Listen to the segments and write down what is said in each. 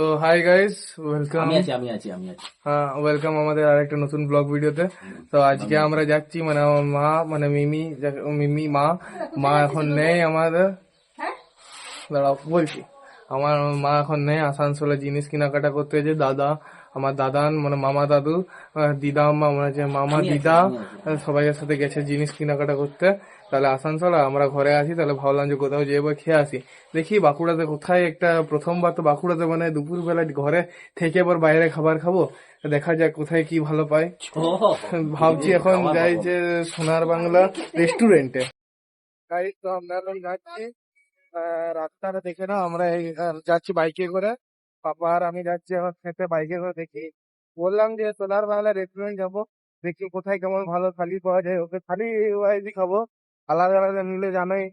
তো hi guys, welcome. আমি আছি। হ্যাঁ, ওয়েলকাম আমাদের আরেকটা নতুন ব্লগ ভিডিওতে। তো আজকে আমরা যাচ্ছি, মানে আমার মা, মানে মিমি মা এখন নেই আমাদের। দাঁড়াও বলছি, আমার মা এখন নেই, আসানসোলে জিনিস কেনাকাটা করতে গেছে। আমার দাদান মানে মামা দাদু, দিদা আম্মা, মানে যে মামা দিদা সবাইয়ের সাথে গেছে জিনিস কেনাকাটা করতে। তাহলে আসানসোলে আমরা ঘরে আছি, তাহলে ভাবলাম যে কোথাও যেয়ে খেয়ে আসি। দেখি বাঁকুড়াতে কোথায় একটা, প্রথমবার তো বাঁকুড়াতে মানে দুপুরবেলা ঘরে থেকে এবার বাইরে খাবার খাবো। দেখা যাক কোথায় কি ভালো পাই। ভাবছি এখন যাই যে সোনার বাংলা রেস্টুরেন্টে। গাইস, তো আমরা এখন যাচ্ছি, রাস্তাটা দেখে না, আমরা যাচ্ছি বাইকে করে। পাপা আর আমি যাচ্ছি এখন খেতে বাইকে করে। দেখি, বললাম যে সোনার বাংলা রেস্টুরেন্ট যাবো, দেখি কোথায় কেমন ভালো থালি পাওয়া যায়। ওকে থালি ওয়াইজই খাবো, আলাদা আলাদা নিলে জানোই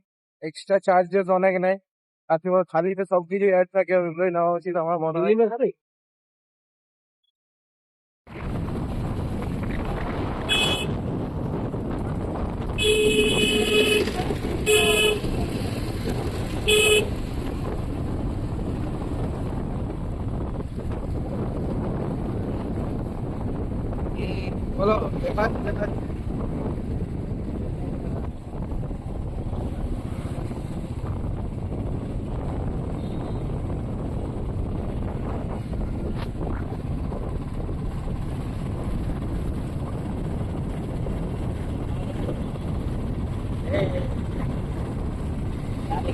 এক্সট্রা চার্জেস অনেক নেয়। আর তোমার থালিতে সবকিছু অ্যাড থাকে, ওইগুলোই নেওয়া উচিত আমার মনে হয়। বলো, এবার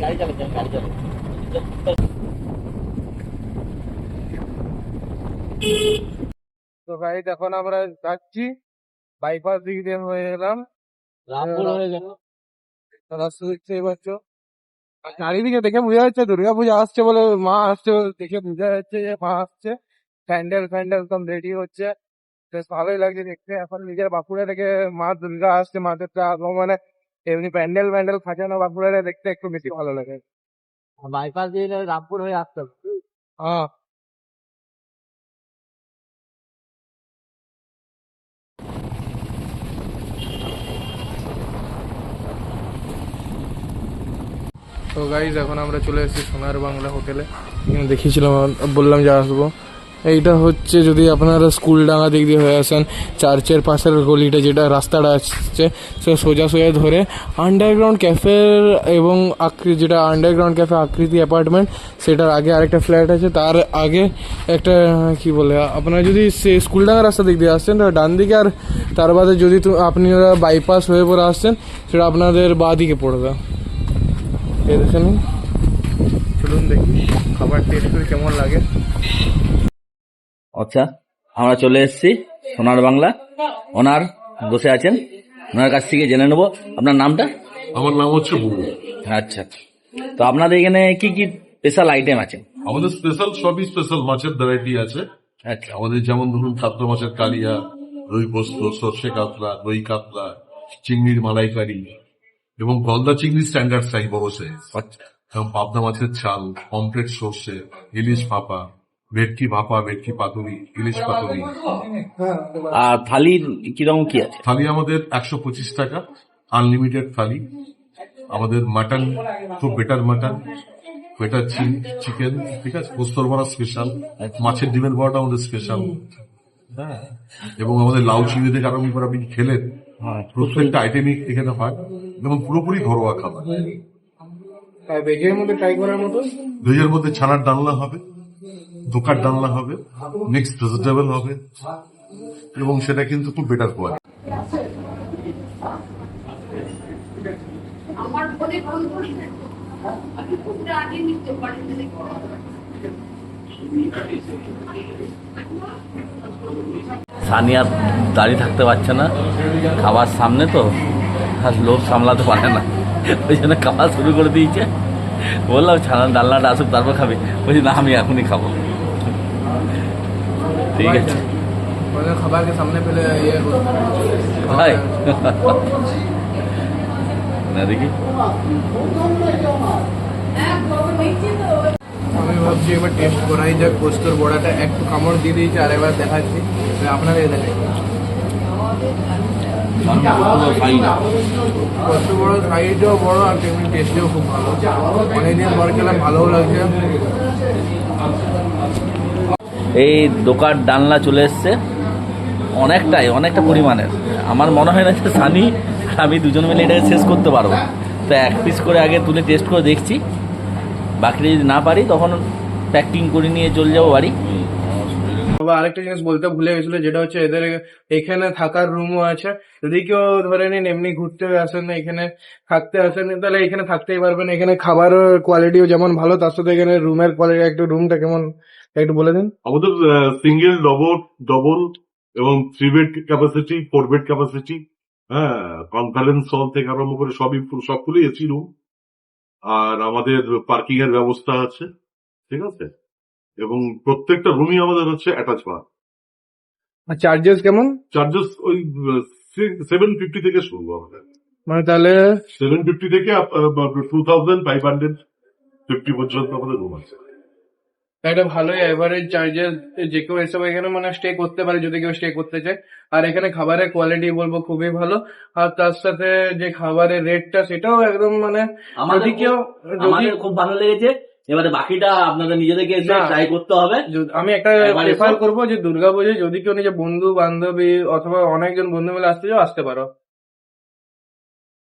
গাড়ি চালাচ্ছি। তো গাইড এখন আমরা যাচ্ছি, বাইপাস দিক দিয়ে হয়ে এলাম। রামপুর হয়ে গেল। রাস্তা দেখতে পাচ্ছ, আর চারিদিকে দেখে বোঝা যাচ্ছে দুর্গাপূজা আসছে বলে, মা আসছে বলে দেখে বোঝা যাচ্ছে যে মা আসছে। প্যান্ডেল ফ্যান্ডেল সব রেডি হচ্ছে, বেশ ভালোই লাগছে দেখতে। এখন নিজের বাঁকুড়া থেকে মা দুর্গা আসছে, মাদের মানে এমনি প্যান্ডেল ফ্যান্ডেল সাজানো বাঁকুড়া দেখতে একটু বেশি ভালো লাগে। বাইপাস দিয়ে রামপুর হয়ে আসতে হবে। হ্যাঁ, তো গাইজ এখন আমরা চলে এসেছি সোনার বাংলা হোটেলে। এখানে দেখিয়েছিলাম, বললাম যে আসবো। এইটা হচ্ছে, যদি আপনারা স্কুলডাঙ্গা দিক দিয়ে হয়ে আসেন, চার্চের পাশের গলিটা, যেটা রাস্তাটা আসছে, সে সোজা ধরে আন্ডারগ্রাউন্ড ক্যাফের এবং যেটা আন্ডারগ্রাউন্ড ক্যাফে আকৃতি অ্যাপার্টমেন্ট, সেটার আগে আরেকটা ফ্ল্যাট আছে। তার আগে একটা কি বলে, আপনারা যদি সে স্কুলডাঙ্গা রাস্তা দিক দিয়ে আসছেন ডান দিকে, আর তার বাদে যদি আপনারা বাইপাস হয়ে পরে আসছেন, সেটা আপনাদের বাঁ দিকে পড়বে। এই দেখেন, চলুন দেখি খাবার টেস্ট করে কেমন লাগে। আচ্ছা, আমরা চলে এসেছি সোনার বাংলা। ওনার বসে আছেন, ওনার কাছ থেকে জেনে নেবো আপনার নামটা। আমার নাম হচ্ছে বুবু। আচ্ছা, তো আপনাদের এখানে কি কি স্পেশাল আইটেম আছে? আমাদের স্পেশাল সবই স্পেশাল মাছের ভ্যারাইটি আছে। আচ্ছা, আমাদের যেমন ধরুন কাতলা মাছের কালিয়া, রুই পোস্ত, সর্ষে কাতলা, দই কাতলা, চিংড়ির মালাইকারি এবং গলদা চিংড়ি স্ট্যান্ডার্ড সাইজ বড় সাইজ, এবং পাবদা মাছের ছাল, পমফ্রেট সর্ষে, ইলিশ ভাপা, ভেটকি ভাপা, ভেটকি পাতুরি, ইলিশ পাতুরি। আর থালির কিরকম কি আছে? থালি আমাদের 125 টাকা, আনলিমিটেড থালি। আমাদের মাটন, খুব বেটার মাটন, বেটার চিকেন, ঠিক আছে, পোস্তর বড়া স্পেশাল, মাছের ডিমের বড়াটা আমাদের স্পেশাল। হ্যাঁ, এবং আমাদের লাউ চিংড়ি থেকে আরম্ভ করে আপনি খেলেন, প্রত্যেকটা আইটেমই এখানে হয় এবং পুরোপুরি ঘরোয়া খাবার। ভেজের মধ্যে ট্রাই করার মতো, ভেজের মধ্যে ছানার ডালনা হবে, দোকার ডালনা হবে, মিক্সড ভেজিটেবল হবে, এবং সেটা কিন্তু খুব বেটার কোয়ালিটি। সানিয়া দাঁড়িয়ে থাকতে পারছে না, খাবার সামনে তো আর লোভ সামলাতে পারে না, ওই জন্য খাওয়া শুরু করে দিয়েছে। বললাম ছানার ডালনাটা আসুক তারপর খাবি, বলছি না আমি এখনই খাবো। ঠিক আছে খাবারকে সামনে পেলে ভাই, না দেখি আমি ভাবছি এবার টেস্ট করাই যাক। পোস্তর বড়াটা একটু কামড় দিয়ে দিয়েছি, আর এবার দেখাচ্ছি আপনাদের। দেখেন পোস্ত বড়, সাইজও বড়, আর তেমনি টেস্টেও খুব ভালো। অনেকদিন পর খেলাম, ভালোও লাগছে। এই দোকান ডালনা চলে এসছে অনেকটা পরিমাণের। আমার মনে হয় না যে সানি আর আমি দুজন মিলে এটাকে শেষ করতে পারবো। তো এক পিস করে আগে তুলে টেস্ট করে দেখছি, বাকিটা যদি না পারি তখন প্যাকিং করে নিয়ে চলে যাবো বাড়ি। তবে আরেকটা জিনিস বলতে ভুলে গেছিল, যেটা হচ্ছে এদের এখানে থাকার রুমও আছে। যদি কেউ ধরে নিন এমনি ঘুরতে আসেন না, এখানে থাকতে আসেন, তাহলে এখানে থাকতেই পারবেন। এখানে খাবারের কোয়ালিটিও যেমন ভালো, তার সাথে এখানে রুমের কোয়ালিটি, একটু রুমটা কেমন একটু বলে দিন। আমাদের সিঙ্গেল, ডবল এবং 3 বেড ক্যাপাসিটি, 4 বেড ক্যাপাসিটি, হ্যাঁ, কনফারেন্স হল থেকে আরম্ভ করে সবগুলোই এসি রুম। আর আমাদের পার্কিং এর ব্যবস্থা আছে, ঠিক আছে, এবং প্রত্যেকটা রুমই আমাদের হচ্ছে অ্যাটাচ বাথ। আর চার্জেস কেমন? চার্জেস ওই 750 থেকে শুরু আমাদের, মানে তাহলে 750 থেকে 2550 পর্যন্ত আমাদের রুম আছে। একটা ভালো এভারেজ চার্জেস, যে কেউ এসব এখানে মানে স্টে করতে পারে যদি কেউ স্টে করতে চায়। আর এখানে খাবারের কোয়ালিটি বলবো খুবই ভালো। আর তার সাথে যে খাবারের রেটটা সেটাও একদম মানে যদি কেউ যদি খুব ভালো লেগেছে। এবারে বাকিটা আপনাদের নিজেদেরকে না। ট্রাই করতে হবে। আমি একটা একবার এসো। প্রেফার করবো যে দুর্গাপুজোয় যদি কেউ নিজের বন্ধু বান্ধবী অথবা অনেকজন বন্ধু মিলে আসতে চাও, আসতে পারো।